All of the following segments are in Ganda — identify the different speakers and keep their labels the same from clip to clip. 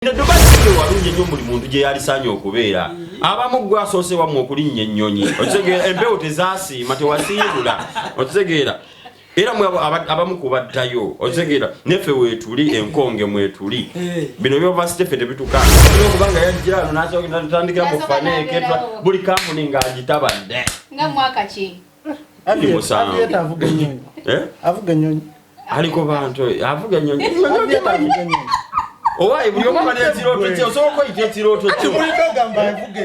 Speaker 1: Ndobadde walunje nnyo buli muntu gye yalisaanye okubeera. Abamu gwe asoose wamu okulinnya ennyonyi. Otegeera empewo tezaasiima tewasiibula. Otegeera era mwe abamu kubaddayo. Otegeera neffe weetuli enkonge mwetuli. Bino byova Stephen tebituka. Kubanga yajja ano n'asooka natandikira mu faneeke buli kampuni ng'agitabadde.
Speaker 2: Nga mwaka ki?
Speaker 1: Aviator
Speaker 3: avuga ennyonyi. Avuga ennyonyi.
Speaker 1: Aliko bantu avuga ennyonyi. Owaye buli omu bali ekirooto kye osooka oyita ekirooto kyo.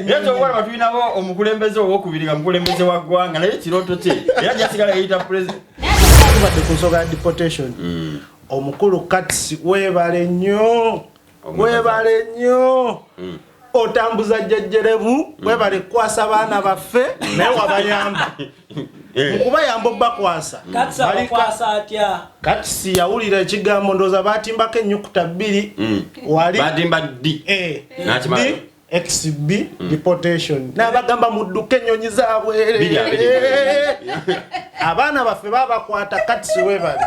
Speaker 1: Yeto wala batuyinabo omukulembeze ow'okubiri mukulembeze wa ggwanga naye ekirooto kye era gyasigala yayita president.
Speaker 3: Badde ku nsonga ya deportation. Omukulu Katsi weebale nnyo. Weebale nnyo. Otambuza jjajjerebu weebale kukwasa abaana baffe naye wabayamba. Kubayamba bakwasa.
Speaker 4: Katsi abakwasa atya?
Speaker 3: Katsi yawulira ekigambo ndooza batimbako ennyukuta bbiri. Wali
Speaker 1: batimba D.
Speaker 3: D XB deportation. N'abagamba mudduke ennyonyi zaabwe. Abaana baffe babakwata Katsi weebale.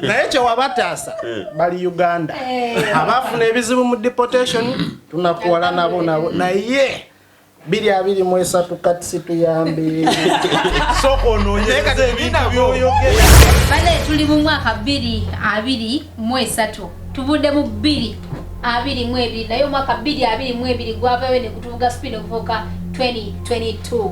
Speaker 3: Naye kye wabataasa bali Uganda. Abaafuna ebizibu mu deportation tunakuwala nabo naye 223 Katsi tuyambe. Soko onoonyeza ebintu by'oyogera.
Speaker 2: Bale tuli mu mwaka 2023 tuvudde mu 2022 naye omwaka 2022 gwavayo ne gutuvuga spin okuvuka 2022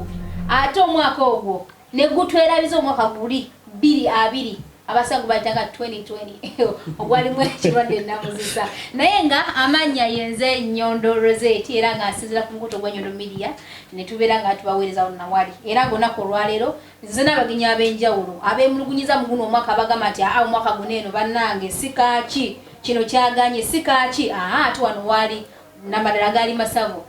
Speaker 2: ate omwaka ogwo ne gutwerabiza omwaka guli 2020 abasangu batanga 2020 ogwalimu ekirwadde namuzisa naye nga amanya yenze Nyondo Rozet era nga asinzira ku nguto gwa Nyondo Media ne tubeera nga tubaweereza wonna wali era ng'onako olwaleero nze n'abagenyi ab'enjawulo abeemulugunyiza mu guno omwaka bagamba nti omwaka guno eno bannange sikaaki kino kyaganye sikaaki ate wano wali namadala gali masavu.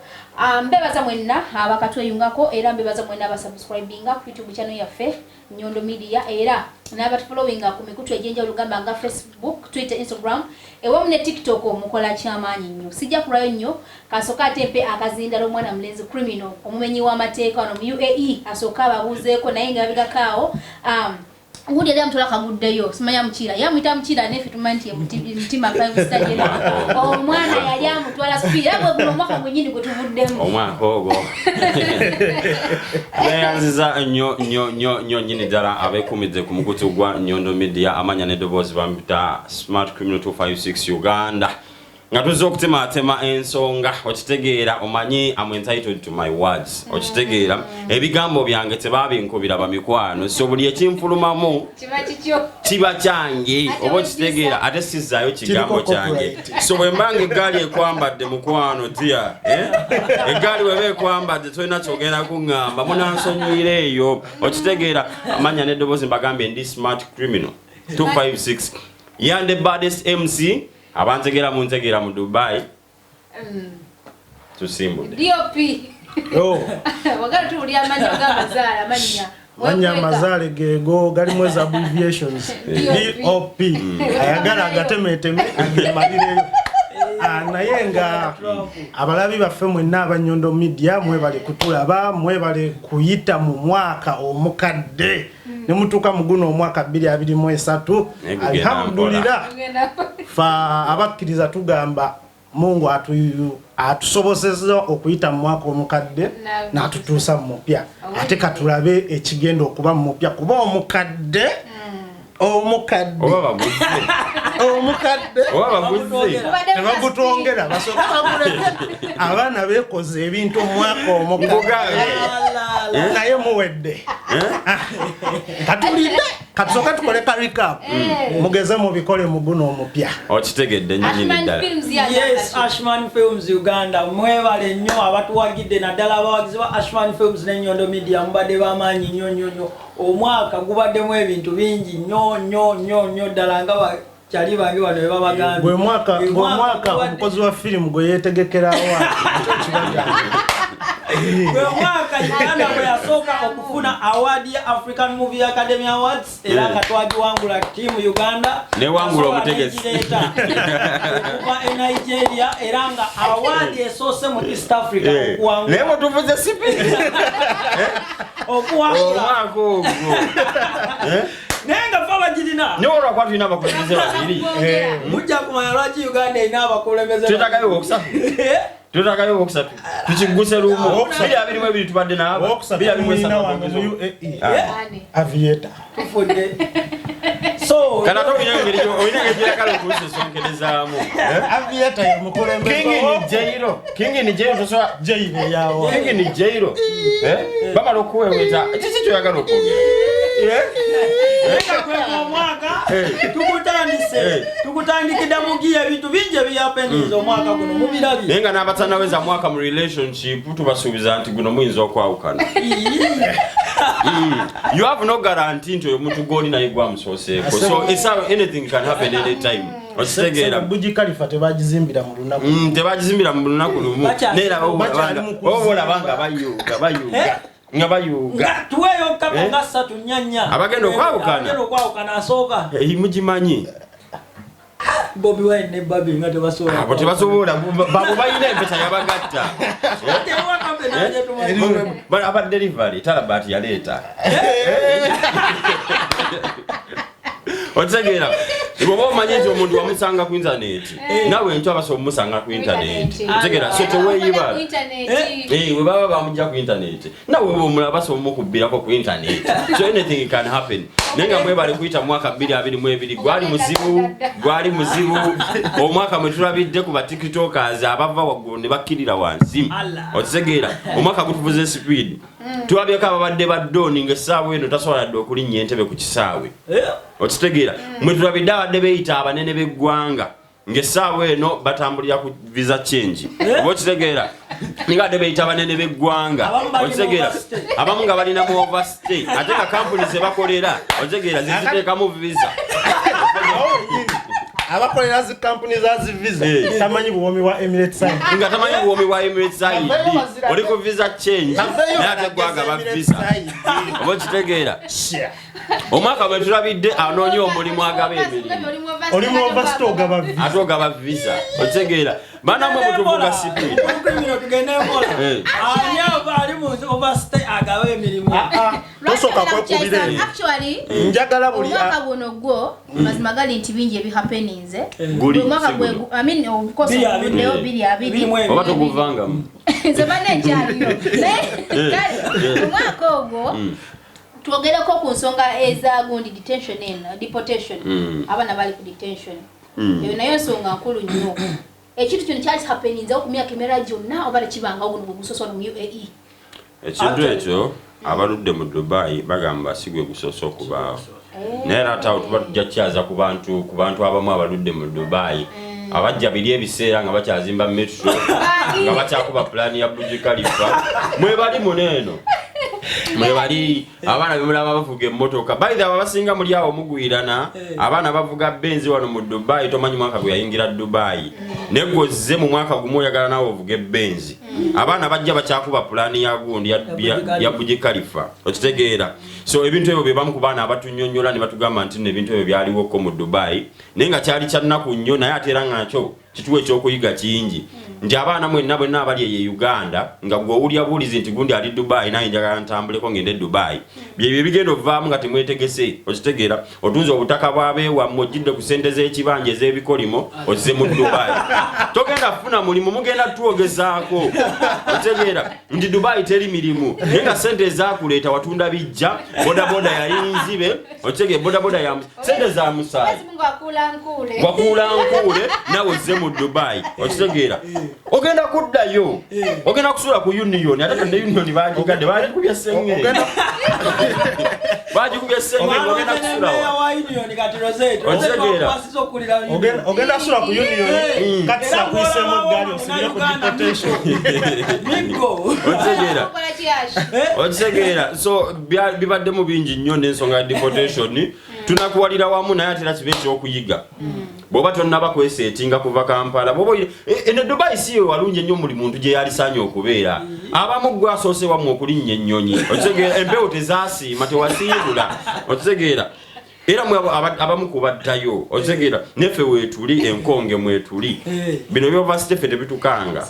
Speaker 2: Mbebaza mwenna abakatweyungako era mbebaza mwenna abasubscribinga ku YouTube channel yaffe Nyondo Media era n'abatufollowinga ku mikutu egy'enjawulo gamba nga Facebook, Twitter, Instagram ewamu ne TikTok mukola kyamaanyi nnyo. Sijja kulayo nnyo kasooka atempe akazindalo omwana mulenzi criminal omumenyi w'amateeka wano mu UAE asooka ababuuzeeko naye nga babigakaawo Udi ya mtu laka muddeyo simanya mchira ya mwita mchira nefi tumanti ya mtima 5 star jena omwana yali amutwala speed yabwe guno mwaka mwenyini kutuvuddemu
Speaker 1: omwaka ogwo yanziza nyo nyini dala abekumize ku mukutu gwa Nyondo Media amanya nedobozi bambita Smart Criminal 256 Uganda ngatuzo okutema ensonga okitegeera omanyi I'm entitled to my words okitegeera ebigambo byange tebabinkubira bamikwano so buli ekimfulumamu kiba kyange oba okitegeera ate sizaayo kigambo kyange so bwe mbanga eggaali ekwambadde mukwano tia eggaali weba ekwambadde tolina kyogenda kuŋŋamba munansonyiire eyo okitegeera amanya neddoboozi mbagambye ndi Smart Criminal 256 yande baddest MC abantegera muntegera mu Dubai tusimbudde
Speaker 2: DOP wagala tuli amanya gabazala
Speaker 3: manya mazale gego gali mweza abbreviations DOP ayagala agatemeteme agemalireyo naye nga abalabi baffe mwenna aba Nyondo Media mwebale kutulaba mwebale kuyita mu mwaka omukadde ne mutuka muguno omwaka 2023 alhamdulillah fa abakkiriza tugamba Mungu atusobosezza okuyita mu mwaka omukadde n'atutuusa mu mupya ate katulabe ekigenda okuba mu mupya kuba omukadde nebagutwongera basooka baguleke abaana beekoze ebintu omwaka omukadde naye muwedde katulidde katusooka tukoleka recap mugeze mu bikole mu guno omupya
Speaker 1: okitegedde nnyini ddala
Speaker 4: yes Ashman Films Uganda mwebale nnyo abatuwagidde naddala abawagizi ba Ashman Films ne Nyondo Media mubadde bamaanyi nnyo omwaka gubaddemu ebintu bingi nnyo ddala nga kyali bange wano bwe babagambye
Speaker 3: gwe mwaka omukozi wa firimu gwe yeetegekera
Speaker 4: gwe mwaka Uganda bwe yasooka okufuna award ya African Movie Academy Awards era nga twagiwangula tiimu Uganda
Speaker 1: newangula obutegesi
Speaker 4: okuva e Nigeria era nga award esoose mu East Africa okuwangula
Speaker 1: naye mutuvuze sipi
Speaker 4: okuwangula
Speaker 1: omwaka ogwo
Speaker 4: nenga faba jirina
Speaker 1: nyora kwa tulina abakulembeze babiri
Speaker 4: mujja kumanya lwaki Uganda ina abakulembeze
Speaker 1: tutakayo okusatu tutakayo okusatu tukiguse lumu bili abiri mu ebiri tubadde nabo bili abiri mu esatu
Speaker 3: Aviator
Speaker 4: tufudde so
Speaker 1: kana to oyinengeri kale okusonkerezaamu
Speaker 3: Aviator mukulembeze
Speaker 1: King ni Jairo so
Speaker 3: Jairo yawo
Speaker 1: King ni Jairo baba lokuweweta kiki kyoyagala okwogera
Speaker 4: tukutandikira mugiya ebintu bingi ebyapeniza omwaka guno mubirabye
Speaker 1: naye nga n'abatanaweza mwaka mu relationship tubasuubiza nti guno muyinza okwawukana you have no guarantee nti oyo muntu gw'oli naye gwamusooseeko so it's how anything can happen any time okitegeera
Speaker 3: Burj Khalifa tebagizimbira mu lunaku
Speaker 1: tebagizimbira mu lunaku lumu neera obolaba nga bayuga
Speaker 4: tuweyo kabo nga 3 nyanya
Speaker 1: abagenda
Speaker 4: okwawukana asooka
Speaker 1: mugimanyi
Speaker 4: Bobby Wine ne Babi nga tebasobola
Speaker 1: abo tebasobola babo bayina empeta yabagatta aba delivery talabati yaleeta otegeera bwoba omanyi nti omuntu wamusanga ku internet nawe nti abasobola omusanga ku internet otegeera so teweeyibala we baba bamujja ku internet nawe omulala basobola omukubbirako ku internet so anything can happen naye nga mwebale kuyita mwaka 2022 gwali muzibu omwaka mwe tulabidde ku batiktokers abava waggulu ne bakkirira wansi otegeera omwaka gutuvuze speed tulabyeko ababadde badoni ng'essaawa eno tasobola dde okulinnya entebe ku kisaawe okitegeera mwe tulabidde abadde beeyita abanene b'eggwanga ng'essaawa eno batambulira ku visa change oba okitegeera ningadde beeyita abanene b'eggwanga okitegeera abamu nga balina mu overstay ate nga kampuni ze bakolera okitegeera ziziteekamu visa
Speaker 3: abakolera zi company za zi visa tamanyi buwomi wa Emirates side
Speaker 1: nga tamanyi buwomi wa Emirates side oli ku visa change nate gwanga ba visa oba kitegeera omwaka bwe tulabidde anoonye omulimu agaba emirimu
Speaker 3: oli mu overstay ogaba visa
Speaker 1: ate ogaba visa okitegeera banamwe mutuvuga sipi
Speaker 4: ali mu overstay agaba emirimu
Speaker 3: tosoka kwekubira
Speaker 2: actually
Speaker 3: njagala buli
Speaker 2: omwaka guno gwo mazima gali nti bingi ebihappenings omwaka gwe I mean obukoso leo biri
Speaker 1: oba toguvangamu
Speaker 2: nze bane njaliyo omwaka ogwo twogerako ku nsonga eza gundi deportation abana bali ku detention eyo nayo nsonga nkulu nnyo ekintu kino kyali happeninze ku myaka emera gyonna oba tekibanga guno bwe gusosola mu UAE
Speaker 1: ekintu ekyo abaludde mu Dubai bagamba sigwe gusoso okubaawo naye ate awo tuba tujja kyaza ku bantu abamu abaludde mu Dubai abajja biri ebiseera nga bakyazimba metro nga bakyakuba pulaani ya Burj Khalifa mwebali muneeno mwebali abaana bemulaba bavuga emmotoka baitha abasinga muli awo mugwirana abaana bavuga benzi wano mu Dubai tomanyi mwaka gwe yayingira Dubai negozze mu mwaka gumu oyagala nawe ovuga benzi abaana bajja bakyakuba pulaani ya gundi ya Burj Khalifa okitegeera so ebintu ebyo bye bamu ku baana abatunyonnyola ne batugamba nti ebintu ebyo byaliwo ko mu Dubai naye nga kyali kyannaku nnyo naye ate era ngakyo kituwe ekyokuyiga kingi nti abaana mwenna bwenna abali e Uganda nga gwe owulya buulizi nti gundi ali Dubai naye njagala ntambuleko ngende Dubai byebyo bigenda ovaamu nga temwetegese okitegeera otunze obutaka bwabeewammwe ojjidde ku ssente z'ekibanja ez'ebikolimo ozize mu Dubai togenda kufuna mulimu mugenda tuwogezaako okitegeera nti Dubai teri mirimu naye nga ssente ezaakuleeta watunda bijja bodaboda yali nzibe okitegeera bodaboda ya ssente za musaayi wakuula nkuule nawe ozze mu Dubai okitegeera ogenda kuddayo ogenda kusula ku union ate ne union bagigadde bagikubya senge bagikubya senge ogenda kusula
Speaker 4: wa union kati Rozet
Speaker 3: ogenda kusula ku union kati sa kuisemo gari osibira ku deportation
Speaker 4: mingo
Speaker 1: okitegeera so bibadde mu bingi nnyo n'ensonga ya deportation tunakuwalira wamu naye ate era kibe ekyokuyiga bwoba tonnaba kweseetinga kuva Kampala bwoba ene Dubai siyo walungi ennyo muli muntu gye yalisaanye okubeera abamu gwe asoose wamu okulinnya ennyonyi okitegeera empewo tezaasiima tewasiibula okitegeera era mwe abamu kubaddayo okitegeera neffe weetuli enkonge mwetuli bino byovasite ffe tebitukanga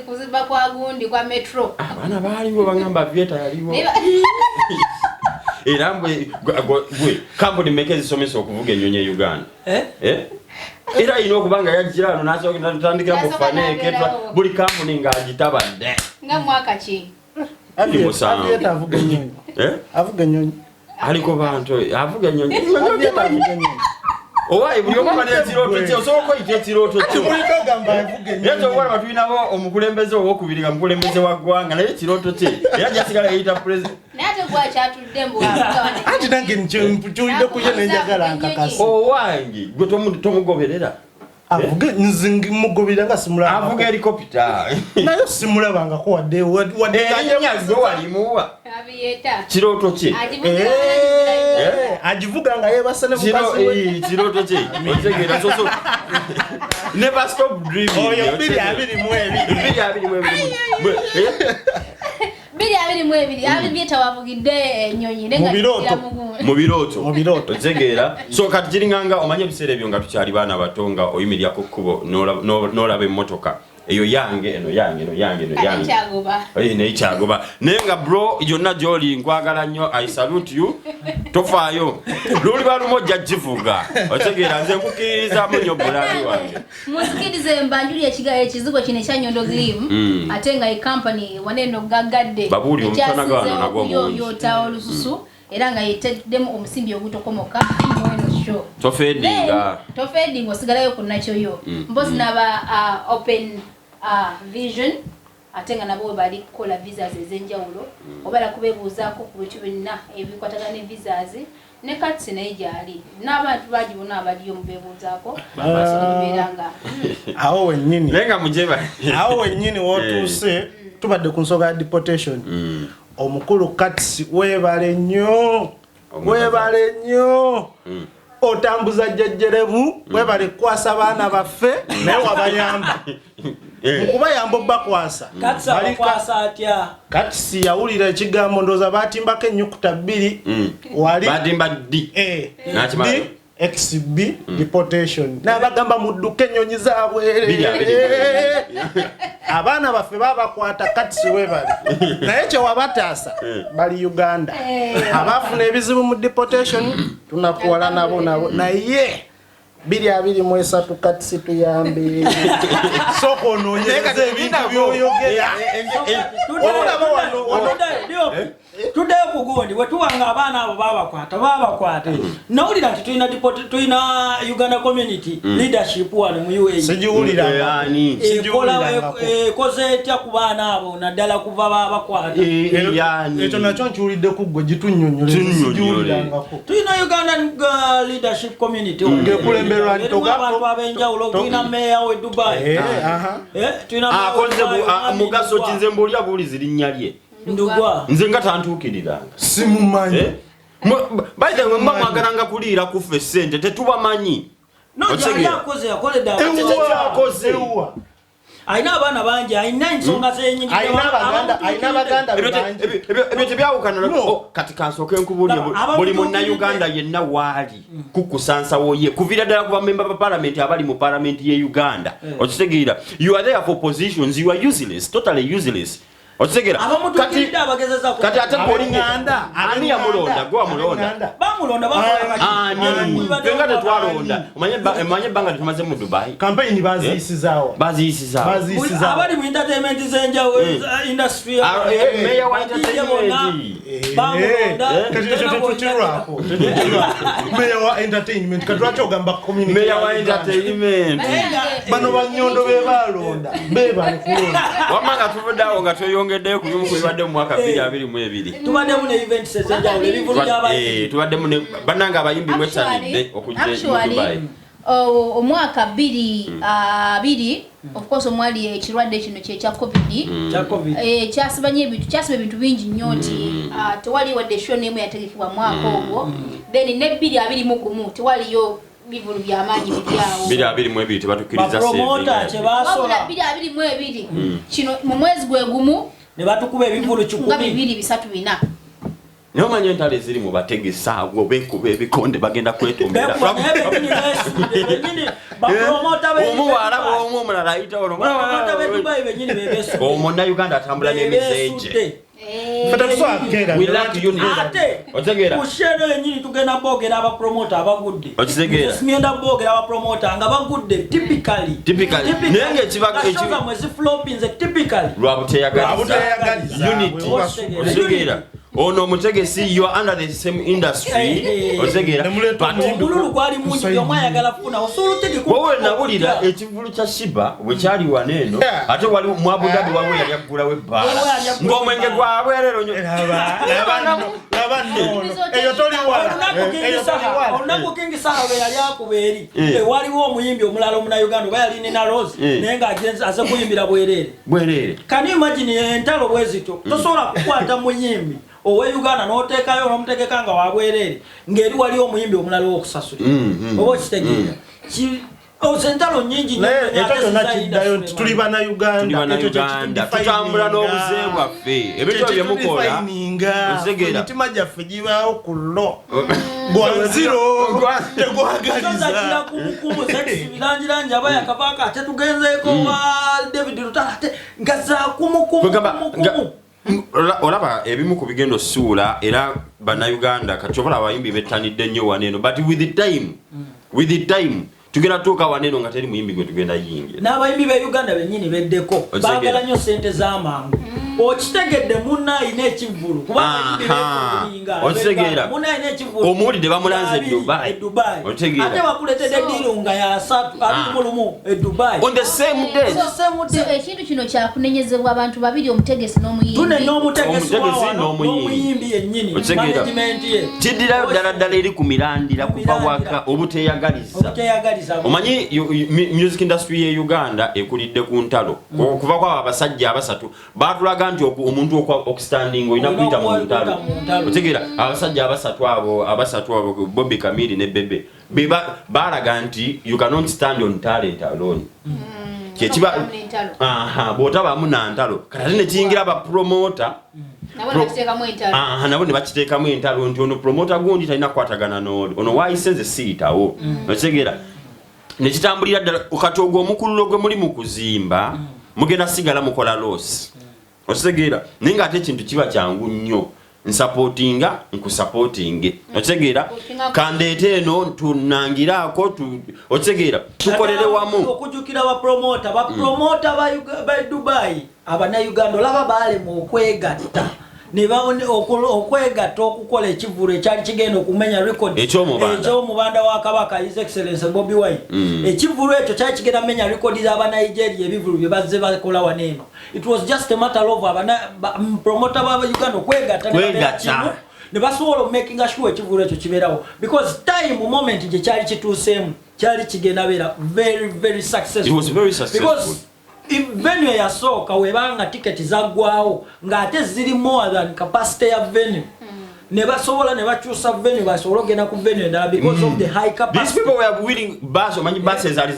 Speaker 2: kuziba kwa gundi kwa metro
Speaker 1: abaana baaliwo bagamba Aviator yaliwo era mbwe gwe company mekezi somesa okuvuga ennyonyi Uganda era ino kubanga yajirano naso tandikira mu faneke buli company ngajitabadde
Speaker 2: nga mwaka ki
Speaker 3: Aviator avuga ennyonyi avuga ennyonyi
Speaker 1: aliko bantu avuga ennyonyi owaye buli omwana n'ekirooto kye osobola oyita ekirooto kye yeto wala batuyinabo omukulembeze owokubiriga mukulembeze wa ggwanga naye ekirooto kye era jasigala yeyita president
Speaker 2: nate gwakyatudde mbuwaane
Speaker 3: anti nange nkyulidde kuye nenjagala nkakasa
Speaker 1: owange gwe tomugoberera
Speaker 3: avuga nzingi mugobira nga simulaba
Speaker 1: avuga helicopter
Speaker 3: nayo simulabangako wadde
Speaker 1: enyazo walimuwa
Speaker 2: Aviator
Speaker 1: kirooto kye
Speaker 3: agivuga nga yebase ne mukazi we
Speaker 1: kirooto kye otegeera soso never stop dreaming
Speaker 3: oyo 222
Speaker 2: Aviator wavugidde ennyonyi nenga
Speaker 1: mubirooto otegeera so kati kiringanga omanye ebiseera ebyo nga tukyali baana batonga oyimirya ku kkubo n'olaba emmotoka eyo yange eno yange neyikyagoba naye nga bro yonna gy'oli nkwagala nnyo I salute you tofaayo luli balumu ojja givuga otegeera nze nkukiriza munyo bulabi wange
Speaker 2: musikirize mbanjuli ekizigo kino ekya Nyondo Glim ate nga company waneno gaggadde
Speaker 1: babuuli omufanagano nagwo mungi
Speaker 2: yota olususu era nga yeteddemu omusimbi ogutokomoka mweno show tofeedinga osigalayo ku nakyo yo mpozi naba open vision ate nga nabo bali kukola visas ez'enjawulo obala kubebuuzaako ku bintu byonna ebikwatagana ne visas ne katsi naye gyali n'abantu bagibona abaliyo mubebuuzaako basoberanga
Speaker 3: awo wennyini
Speaker 1: nenga mujeba
Speaker 3: awo wennyini wotuuse tubadde ku nsonga ya deportation omukulu katsi webale nnyo otambuza jjejjerebu webale kwasa baana baffe naye wabayamba mukubayamba bakwasa katsi yawulira ekigambo ndooza batimbako ennyukuta 2 wali
Speaker 1: batimba D
Speaker 3: XB deportation nabagamba mudduke ennyonyi zaabwe abaana baffe babakwata katsi webali naye kyewabataasa bali Uganda abafuna ebizibu mu deportation tunakuwala nabo naye 223 katsi tuyambe soko onoonyereza ebintu byoyogera
Speaker 4: tuddeyo ku gundi wetuwanga abaana abo babakwata nawulira nti tulina Uganda community leadership wano mu UN
Speaker 3: sigiwulira
Speaker 4: ekoze etya ku baana abo naddala kuva babakwata
Speaker 3: ekyo nakyo nkiwulidde ku ggwe gitunyonyolesigiwulirangako
Speaker 4: tulina Uganda leadership community
Speaker 3: ngekulemberwa
Speaker 4: abantu ab'enjawulo tulina meya we Dubai
Speaker 1: mugaso kinze mbuulya buulizi linnya lye
Speaker 4: ndugwa
Speaker 1: nze nga tantuukiriranga
Speaker 3: simumanyi
Speaker 1: by the way mwagalanga kuliira kuffe ssente tetubamanyi
Speaker 4: yakoze ayina abaana bangi ayina ensonga zenyingi
Speaker 3: ayina baganda
Speaker 1: ebyo tebyawukana kati kansooke nkubulye buli munnayuganda yenna waali kukusansawo ye kuvira ddala ku bamemba ba parliament abali mu parliament ye Uganda okitegeera you are there for positions you are useless totally useless otegera kati ate bolinganda ani yamulonda gwa mulonda
Speaker 4: bamulonda
Speaker 1: tenga tetwalonda omanye banga tumaze mu Dubai
Speaker 3: campaign baziyisizaawo
Speaker 4: abali mu entertainment zenjawo industry
Speaker 1: meya wa entertainment
Speaker 3: meya wa entertainment katwacho ogamba community
Speaker 1: meya wa entertainment
Speaker 3: bano banyondo bebalonda bebali kulonda
Speaker 1: wamanga tuvudawo nga tweyongeddeyo ku bimu kubibadde mu mwaka 2022
Speaker 4: tubaddemu ne events ezenjawulo ebivulu by'abayimbi
Speaker 1: tubaddemu ne bannanga abayimbi mwesalidde okujja mu Dubai
Speaker 2: omwaka 2 of course omwali ekirwadde kino kya covid kyasibanye ebintu bingi nnyo nti tewali wadde show n'emu yategekebwa mwaka ogwo then ne 2021 tewaliyo bivulu by'amaanyi bibyawo
Speaker 1: 2022 tebatukiriza
Speaker 4: promota kyebasola
Speaker 2: 2022 kino mu mwezi gwe gumu
Speaker 4: ne batukuba ebivulu
Speaker 2: 10
Speaker 1: Niyo manye ntale ziri mu bategesa agwo bekuba ebikonde bagenda kwetumbira. Omuwala omu omulala ayita ono. Omu na Uganda atambula n'emizenje. we lack unity. Otegera.
Speaker 4: Kusheno yenyini tugenda bogera aba promoter abagudde.
Speaker 1: Otegera.
Speaker 4: Simyenda bogera aba promoter nga bagudde typically.
Speaker 1: Nenge ekibaga
Speaker 4: ekibaga mwezi flopinze typically.
Speaker 1: Lwabuteyagaliza. Unity. Otegera. Ono mutegesi you are under the same industry. Otegera.
Speaker 4: Mululu gwali mungi byomwa yagala funa osulutege ko.
Speaker 1: Wowe nabulira ekivulu kya Shiba we kyali waneno ate wali mwabudabi wawe yali akugula we ba. Ngomwenge gwabwe lero nyo.
Speaker 3: Eyo toli wala.
Speaker 4: Onako kingi saha be yali akuberi. Waliwo omuyimbi omulala omuna Uganda bayali Nina Rose nenga agenza ase kuyimbira bwerere. Can you imagine entalo bwezito? Tosobola kukwata muyimbi owe Uganda n'oteekayo n'omutegeka nga wabwerere ngeri wali omuyimbi omulala w'okusasula oba kitegeera osentalo nyingi
Speaker 3: tuli bana Uganda
Speaker 1: tutambula n'obuze bwaffe ebintu bye mukola
Speaker 3: emitima gyaffe gibaawo ku lo gwanziro tegwagaliza
Speaker 4: birangirangi abaya kabaka ate tugenzeeko wa David Rutala ate nga za kumukumu
Speaker 1: olaba ebimu ku bigendo suula era bannayuganda kati obola abayimbi bettanidde nnyo waneeno but with the time tugenda tuuka waneeno nga teri muyimbi gwe tugenda yingira
Speaker 4: n'abayimbi be Uganda bennyini beddeko baagala nnyo sente z'amangu okitegedde munna alina ekivvulu
Speaker 1: okitegera omuwulidde bamulanze Dubai
Speaker 4: ate bakuletedde diiro nga ya 3 e Dubai
Speaker 1: on the same day
Speaker 2: ekintu kino kyakunenyezebwa abantu babiri omutegesi
Speaker 4: n'omutegesi n'omuyimbi yennyini management ye
Speaker 1: kiddirayo ddala eri ku mirandira kuva waka obuteyagaliza omanyi music industry ye Uganda ekulidde ku ntalo kuva kwa abasajja abasatu batulaga nti omuntu okustanding olina kuyita mu ntalo otegeera abasajja abasatu abo Bobby Kamili ne Bebe balaga nti you cannot stand on talent alone kyekiba bw'otabaamu na ntalo kati ne kiyingira aba promoter nabo ne bakiteekamu entalo nti ono promoter gundi talina kukwatagana ono waayisenze siyitawo okitegeera nekitambulira ddala kati ogwo omukululo gwe muli mu kuzimba mugenda sigala mukola loss okitegeera naye ng'ate ekintu kiba kyangu nnyo nsupportinga nkusupportinge okitegeera kandeete eno tunangiraako okitegeera tukolere wamu
Speaker 4: okujjukira bapromota ba Dubai abannayuganda olaba baalema okwegatta ne baone okwegatta okukola ekivvulu ekyali kigenda okumenya record eky'omubanda wa Kabaka His Excellency Bobi Wine ekivvulu ekyo kyali kigenda menya record z'aba Nigeria ebivvulu bye bazze bakola waneeno. It was just a matter of promoter ba Uganda okwegatta ne basobola making sure ekivvulu ekyo kibeerawo because time moment gye kyali kituuseemu kyali kigenda beera very very successful.
Speaker 1: It was very successful
Speaker 4: because venue ya soka webanga ticket zaggwawo ng'ate ziri more than capacity ya venue ne basobola ne bakyusa venue basobola ogenda ku venue endala because of the high capacity.
Speaker 1: These people were willing manyi buses
Speaker 4: zali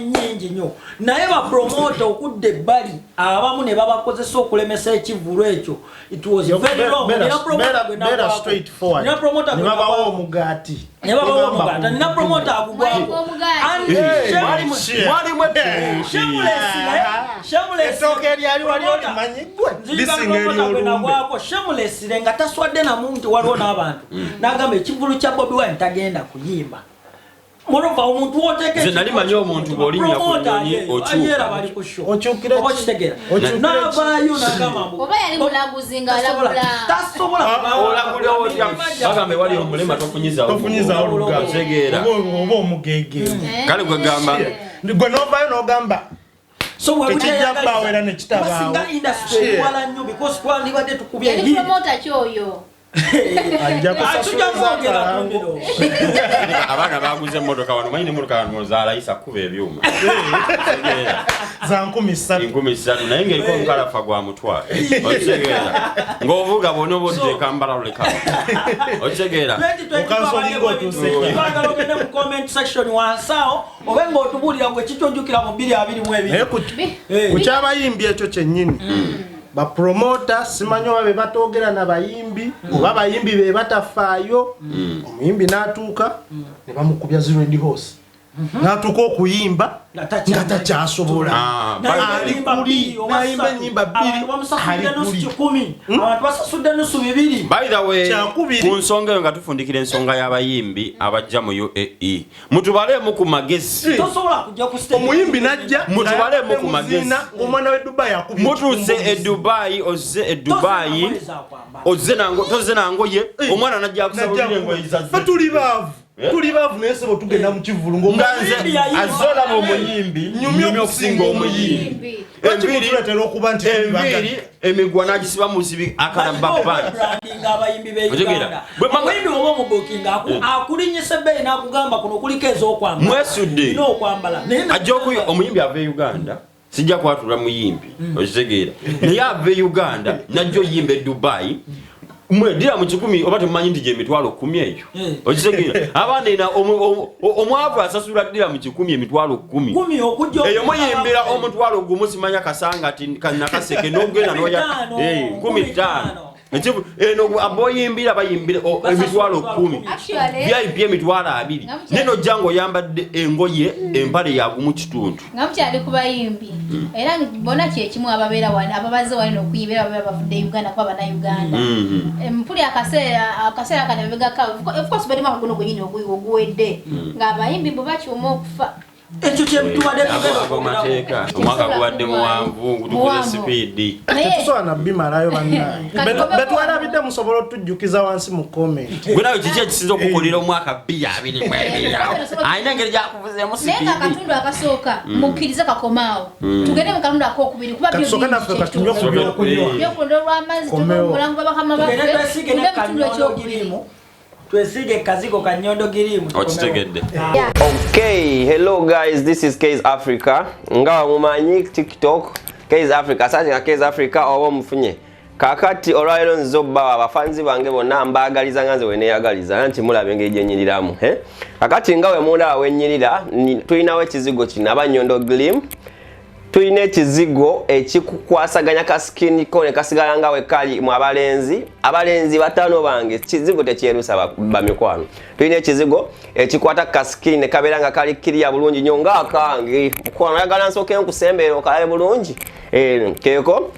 Speaker 4: nyingi nnyo naye bapromota okudda ebbali abamu ne babakozesa okulemesa ekivvulu ekyo. It was very wrong.
Speaker 3: Better straightforward. Ne babawo omugaati
Speaker 4: nina promoter agugwako shameless nga taswadde na muntu waliwo n'abantu n'agamba ekivvulu kya Bobi Wine tagenda kuyimba Moreover, omuntu wotekeze
Speaker 1: nali manyi omuntu bw'olinya ku nnyonyi
Speaker 3: okyukira
Speaker 4: n'avaayo n'agamba
Speaker 2: oba yali mulaguzi ng'alabula
Speaker 4: tasobola
Speaker 1: olagulira otya bagambe wali omulema tofunyiza
Speaker 3: oluga
Speaker 1: tegeera
Speaker 3: oba omugege
Speaker 1: kale gwe gamba
Speaker 3: gwe n'ovaayo n'ogamba
Speaker 4: tekijja
Speaker 3: bbaawo ne kitabaawo
Speaker 4: industry wala nnyo because twandibadde tukubye
Speaker 2: yali promota kyoyo
Speaker 1: abaana baguze emmotoka wano manyi n'emmotoka wano zaalayisa kuba ebyuma
Speaker 3: za 13,000
Speaker 1: naye ng'eriko omukalafa gwa mutwalo okitegeera ng'ovuga bwona oba oteeka mbalaluleka okitegeera
Speaker 4: twagala ogende mu comment section wansawo obe ng'otubuulira gwe kikyojjukira mu 2022
Speaker 3: ku kyabayimbi ekyo kyennyini bapromota simanyi oba be batogera na bayimbi oba bayimbi be batafaayo omuyimbi n'atuuka ne bamukubya 0 horse natuko okuyimba nga takyasobola nayimba ennyimba bbiri
Speaker 4: abantu basasudde nusu 2
Speaker 1: by the way ku nsonga eyo nga tufundikira ensonga y'abayimbi abajja mu UAE mutubaleemu ku magezi
Speaker 3: omuyimbi najja
Speaker 1: mutubaleemu ku magezi
Speaker 3: omwana w'e Dubai
Speaker 1: mutuuse e Dubai ozze tozze nangoye omwana najja akusabulira engoye zazze
Speaker 3: tuli baavu naye sebo tugenda mu kivulu
Speaker 1: ng'omuganze azola mu muyimbi nyumya okusinga omuyimbi
Speaker 3: tuletera okuba nti
Speaker 1: enviiri emigwa n'agisiba mu sibi
Speaker 4: abayimbi b'Uganda omuyimbi oba omubukinga akulinyisa ebbeeyi n'akugamba kuno kuliko ez'okwambala
Speaker 1: mwesudde ajja omuyimbi ava e Uganda sijja kwatula muyimbi okitegeera naye ava e Uganda najja oyimba e Dubai mwedira mu 10 oba temumanyi nti gye emitwalo 10 eyo okitegeera abaana ina omwavu asasula ddira mu 10 emitwalo 10 eyo muyimbira omutwalo gumu simanya kasanga ati nakaseke n'ogenda n'oya 15 ekivu eno aboyimbira bayimbira emitwalo 10 VIP emitwalo 2 neno jango yambadde engoye empale yagumu kitundu
Speaker 2: ngamukyali ku bayimbi era bona kyekimu ababeera wano ababaze wano okuyimbira ababeera bavudde Uganda kwa bana Uganda mpuli akaseera kana bebegaka of course bali makuno gwenyini oguwedde ng'abayimbi bo bakyuma okufa
Speaker 4: ekyo kyebituwadde
Speaker 1: amateeka omwaka guwadde muwanvu gutukule speed
Speaker 3: tetusobola bimalayo bannaye betwalabidde musobola otujjukiza wansi mu comment
Speaker 1: gwe nawe kiki ekisinza okukolera omwaka 2022 ayina engeri gyakuvuzeemu
Speaker 2: speed naye akatundu akasooka mukkirize kakomaawo tugende mu katundu akokubiri kuba
Speaker 3: kasooka naffe katunywa ku byokunywa
Speaker 2: byokunywa olw'amazzi tumulangu babakama baffe tugende mu kitundu ekyokubiri
Speaker 4: twesige kazigo ka Nyondo Girimu
Speaker 1: okitegedde.
Speaker 5: Okay, hello guys, this is Case Africa. Ngawa mumanyi TikTok Case Africa, searching Case Africa oba mufunye. Kakati olwairo nzobba abafanzi bange bonna mbagaliza nganze weneyagaliza nti mulabe ngeri gyenyiriramu kakati ngawe munda wenyirira tulinawo ekizigo kino Nyondo Glim tulina ekizigo ekikukwasaganya ka skin ko ne kasigala ngawe kali mu abalenzi batano bange kizigo tekyerusa bamikwano tulina ekizigo ekikwata ka skin ne kabera nga kali kiriya bulungi nnyo nga akange mukwano yagala nsoke nkusembera okalabe bulungi keko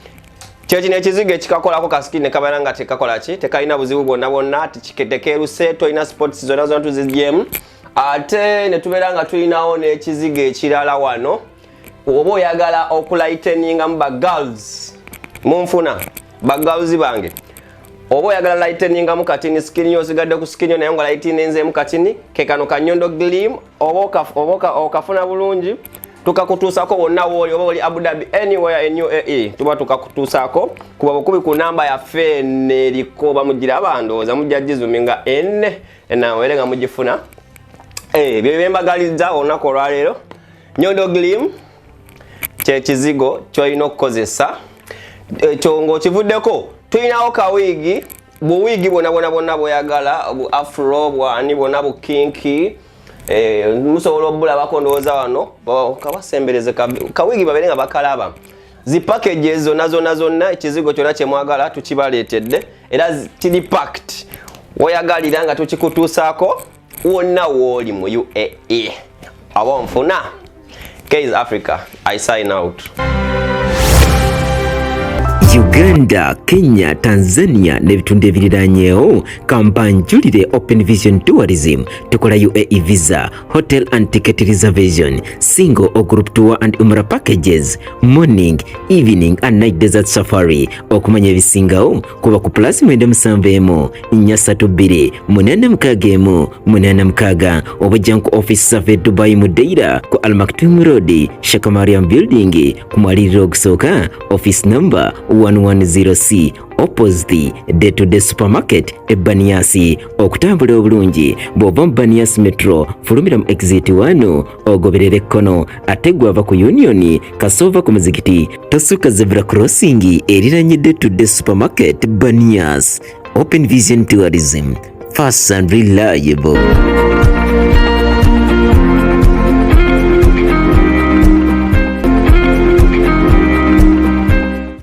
Speaker 5: kyekino ekizigo ekikakolako ka skin ne kabera nga tekakola ki tekalina buzibu bwonna tekeruse tolina sports zonna tuzijyemu ate ne tubeera nga tulinawo n'ekizigo ekirala wano oba oyagala okulighteninga mu girls munfuna girls bange oba oyagala lighteninga mu katini skin yo sigadde ku skin yo naye nga lighteninze mu katini ke kano ka Nyondo Glim oba okafuna bulungi tukakutuusako wonna wooli oba oli Abu Dhabi anywhere in UAE tuba tukakutuusako kuba bukubi ku namba yaffe neriko bamugira abandooza mujja gizuminga nawe nga mugifuna byo bembagaliza olunaku olwaleero Nyondo Glim kyekizigo kyolina okukozesa ekyo ng'okivuddeko tulinawo kawigi buwigi bwonna bweyagala bu afro bwani bwonna bukinki musobola obulabako ndowooza wano kabasembereze kawigi babere nga bakalaba zipackages zonna ekizigo kyonna kyemwagala tukibaleetedde era kiri packed woyagalira nga tukikutuusaako wonna wooli mu UAE aba nfuna Case Africa, I sign out.
Speaker 6: Uganda, Kenya, Tanzania n'ebitundu ebiriranyeewo kampanjulire Open Vision Tourism tukola UAE visa, hotel and ticket reservation, single or group tour and umrah packages, morning, evening and night desert safari. Okumanya ebisingawo kuba ku plus 97 432 861 861 obajja ku office safe Dubai Mudeira ku Al Maktoum Road, Sheikh Mariam Building ku mwaliriro okusooka office number 110C opposite day-to-day supermarket Baniasi. Okutambula obulungi bw'ova mu Baniasi Metro fulumira mu exit 1 ogoberera ekkono ate gwava ku Union kasova ku muzikiti tosuka zebra crossing eriranye day-to-day supermarket Baniasi. Open Vision Tourism, fast and reliable.